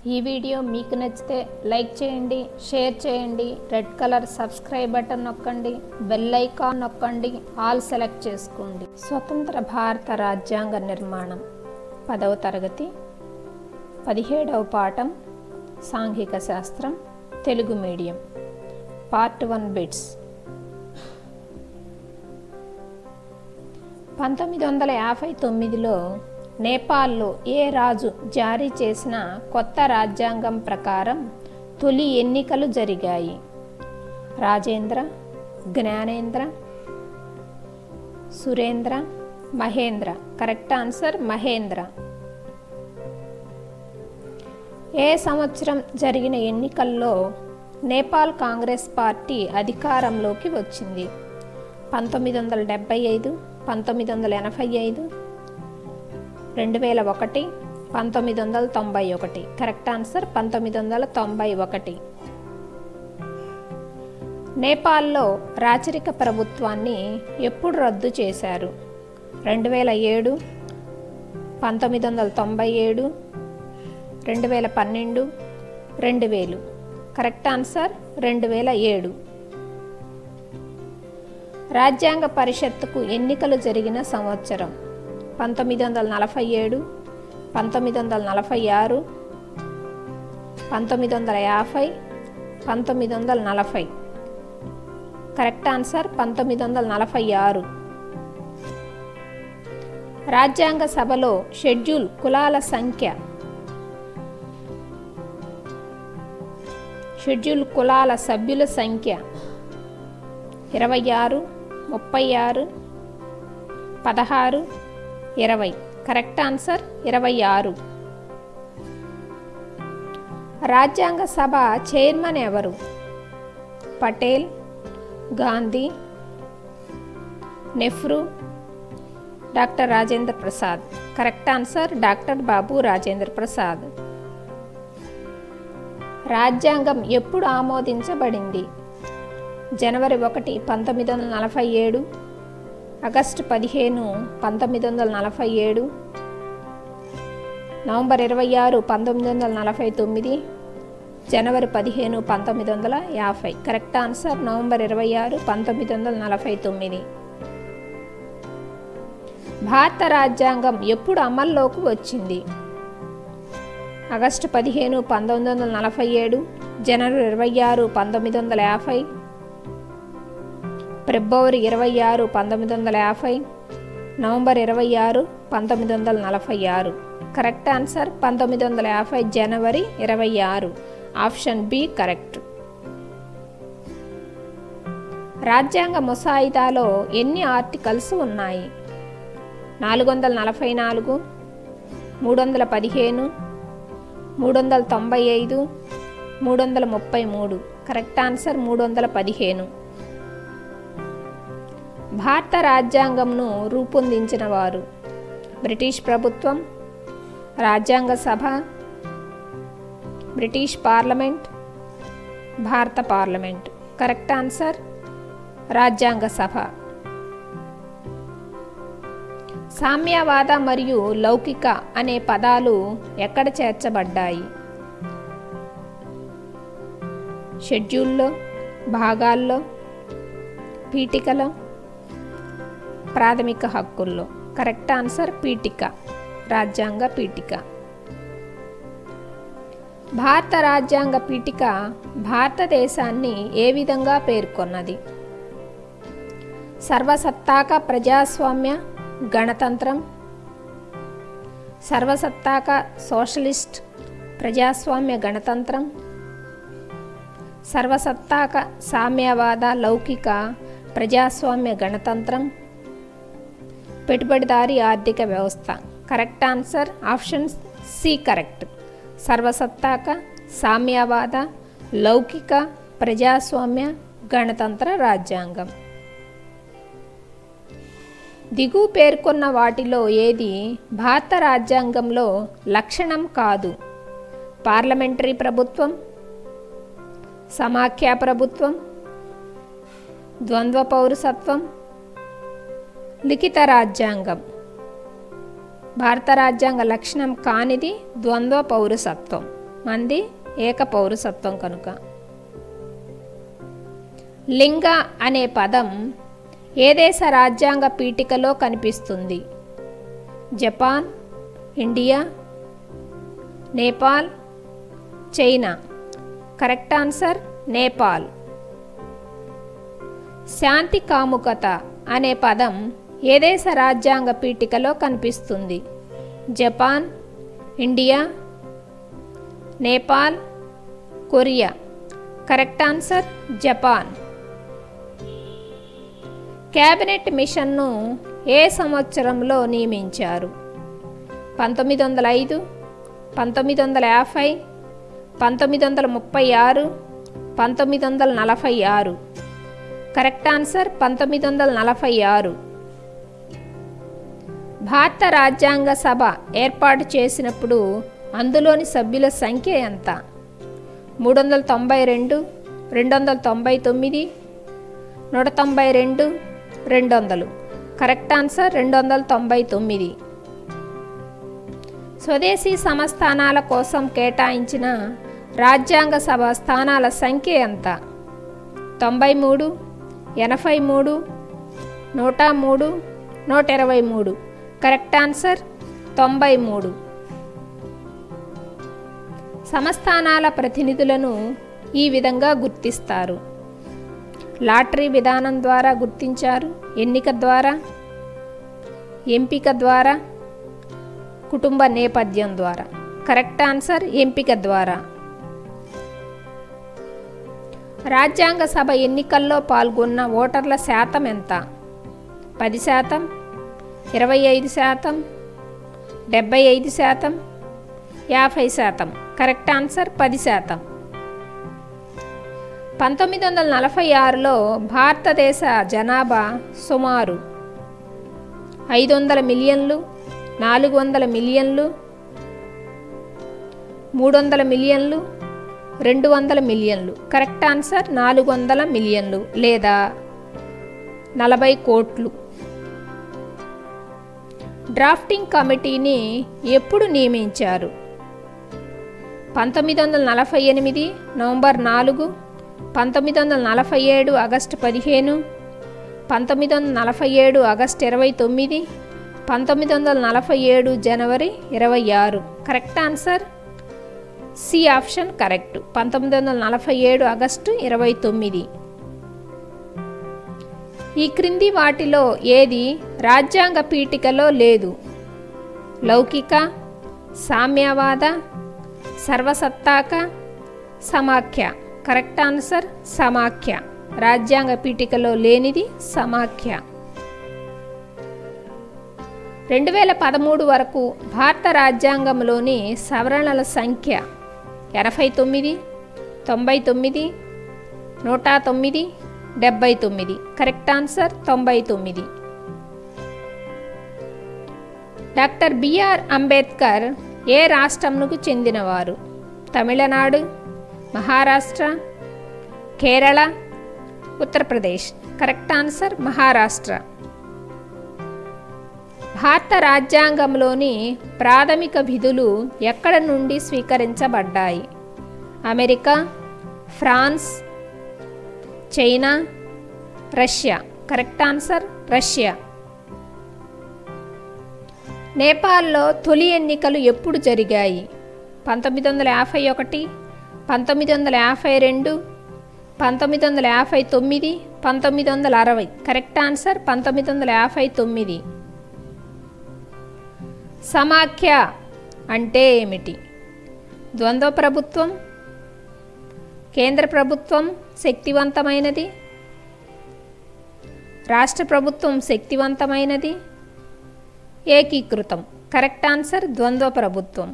ఈ వీడియో మీకు నచ్చితే లైక్ చేయండి, షేర్ చేయండి, రెడ్ కలర్ సబ్స్క్రైబ్ బటన్ నొక్కండి, బెల్ ఐకాన్ నొక్కండి, ఆల్ సెలెక్ట్ చేసుకోండి. స్వతంత్ర భారత రాజ్యాంగ నిర్మాణం 10వ తరగతి 17వ పాఠం సాంఘిక శాస్త్రం తెలుగు మీడియం పార్ట్ 1 బిట్స్. 1959లో నేపాల్లో ఏ రాజు జారీ చేసిన కొత్త రాజ్యాంగం ప్రకారం తొలి ఎన్నికలు జరిగాయి? రాజేంద్ర, జ్ఞానేంద్ర, సురేంద్ర, మహేంద్ర. Correct answer Mahendra. ఏ సంవత్సరం జరిగిన ఎన్నికల్లో నేపాల్ కాంగ్రెస్ పార్టీ అధికారంలోకి వచ్చింది? 1975, 1985, 2001, 1991. Correct answer 1991. నేపాల్లో రాచరిక ప్రభుత్వాన్ని ఎప్పుడు రద్దు చేశారు? 2007, 1997, 2012, 2000. Correct answer 2007. రాజ్యాంగ పరిషత్తుకు ఎన్నికలు జరిగిన సంవత్సరం? 1947, 1946, 1950, 1940. Correct answer 1946. రాజ్యాంగ సభలో షెడ్యూల్ కులాల సంఖ్య? షెడ్యూల్ కులాల సభ్యుల సంఖ్య 26, 36, 16, 20. Correct answer 26. రాజ్యాంగ సభ చైర్మన్ ఎవరు? Patel, Gandhi, Nehru, doctor Rajendra Prasad. Correct answer doctor Babu Rajendra Prasad. రాజ్యాంగం ఎప్పుడు ఆమోదించబడింది? జనవరి 1, 1947, ఆగస్టు 15, 1947, నవంబర్ 26, 1949, జనవరి 15, 1950. Correct answer November 26, 1949. భారత రాజ్యాంగం ఎప్పుడు అమల్లోకి వచ్చింది? ఆగస్టు 15, 1947, జనవరి 26, 1950, ఫిబ్రవరి 26, 1950, నవంబర్ 26, 1946. కరెక్ట్ ఆన్సర్ 1950, జనవరి 26. Option B correct. రాజ్యాంగ ముసాయిదాలో ఎన్ని ఆర్టికల్స్ ఉన్నాయి? 444, 315, 395, 333. Correct answer 315. భారత రాజ్యాంగంను రూపొందించిన వారు? బ్రిటిష్ ప్రభుత్వం, రాజ్యాంగ సభ, బ్రిటిష్ పార్లమెంట్, భారత పార్లమెంట్. కరెక్ట్ ఆన్సర్ రాజ్యాంగ సభ. సామ్యవాద మరియు లౌకిక అనే పదాలు ఎక్కడ చేర్చబడ్డాయి? షెడ్యూల్లో, భాగాల్లో, పీఠికలో, ప్రాథమిక హక్కుల్లో. కరెక్ట్ ఆన్సర్ పీఠిక, రాజ్యాంగ పీఠిక. భారత రాజ్యాంగ పీఠిక భారతదేశాన్ని ఏ విధంగా పేర్కొన్నది? సర్వసత్తాక ప్రజాస్వామ్య గణతంత్రం, సర్వసత్తాక సోషలిస్ట్ ప్రజాస్వామ్య గణతంత్రం, సర్వసత్తాక సామ్యవాద లౌకిక ప్రజాస్వామ్య గణతంత్రం, పెట్టుబడిదారీ ఆర్థిక వ్యవస్థ. Correct answer option C correct. సర్వసత్తాక సామ్యవాద లౌకిక ప్రజాస్వామ్య గణతంత్ర రాజ్యాంగం. దిగువ పేర్కొన్న వాటిలో ఏది భారత రాజ్యాంగంలో లక్షణం కాదు? పార్లమెంటరీ ప్రభుత్వం, సమాఖ్య ప్రభుత్వం, ద్వంద్వ పౌరసత్వం, లిఖిత రాజ్యాంగం. భారత రాజ్యాంగ లక్షణం కానిది ద్వంద్వ పౌరసత్వం. మంది ఏక పౌరసత్వం కనుక. లింగ అనే పదం ఏ దేశ రాజ్యాంగ పీఠికలో కనిపిస్తుంది? Japan, India, Nepal, China. Correct answer Nepal. శాంతి కాముకత అనే పదం ఏ దేశ రాజ్యాంగ పీఠికలో కనిపిస్తుంది? Japan, India, Nepal, Korea. Correct answer Japan. Cabinet మిషన్ను ఏ సంవత్సరంలో నియమించారు? 1905, 1950, 1936, 1946. Correct answer 1946. భారత రాజ్యాంగ సభ ఏర్పాటు చేసినప్పుడు అందులోని సభ్యుల సంఖ్య ఎంత? 392, 299, 192, 200. Correct answer 299. స్వదేశీ సంస్థానాల కోసం కేటాయించిన రాజ్యాంగ సభ స్థానాల సంఖ్య ఎంత? 93, 83, 103, 123. Correct answer 93. సంస్థానాల ప్రతినిధులను ఈ విధంగా గుర్తిస్తారు. లాటరీ విధానం ద్వారా గుర్తించారు, ఎన్నిక ద్వారా, ఎంపిక ద్వారా, కుటుంబ నేపథ్యం ద్వారా. కరెక్ట్ ఆన్సర్ ఎంపిక ద్వారా. రాజ్యాంగ సభ ఎన్నికల్లో పాల్గొన్న ఓటర్ల శాతం ఎంత? 10%, 25%, 75%, 50%. Correct answer 10%. 1946లో భారతదేశ జనాభా సుమారు 500 మిలియన్లు, 400 మిలియన్లు, 300 మిలియన్లు, 200 మిలియన్లు. కరెక్ట్ ఆన్సర్ 400 మిలియన్లు లేదా 40 కోట్లు. డ్రాఫ్టింగ్ కమిటీని ఎప్పుడు నియమించారు? 1948 నవంబర్ 4, 1947 ఆగస్టు 15, 1947 ఆగస్టు 29, 1947 జనవరి 26. Correct answer C option correct. 1947 August 29. ఈ క్రింది వాటిలో ఏది రాజ్యాంగ పీఠికలో లేదు? లౌకిక, సామ్యవాద, సర్వసత్తాక, సమాఖ్య. కరెక్ట్ ఆన్సర్ సమాఖ్య. రాజ్యాంగ పీఠికలో లేనిది సమాఖ్య. 2013 వరకు భారత రాజ్యాంగంలోని సవరణల సంఖ్య 89, 99, 109, 79. Correct answer 99. Doctor BR Ambedkar ఏ రాష్ట్రంకు చెందినవారు? తమిళనాడు, మహారాష్ట్ర, కేరళ, ఉత్తరప్రదేశ్. Correct answer Maharashtra. భారత రాజ్యాంగంలోని ప్రాథమిక విధులు ఎక్కడ నుండి స్వీకరించబడ్డాయి? America, France, China, Russia. Correct answer Russia. నేపాల్లో తొలి ఎన్నికలు ఎప్పుడు జరిగాయి? 1951, 1952, 1959, 1960. Correct answer 1959. సమాఖ్య అంటే ఏమిటి? ద్వంద్వ ప్రభుత్వం, కేంద్ర ప్రభుత్వం శక్తివంతమైనది, రాష్ట్ర ప్రభుత్వం శక్తివంతమైనది, ఏకీకృతం. కరెక్ట్ ఆన్సర్ ద్వంద్వ ప్రభుత్వం.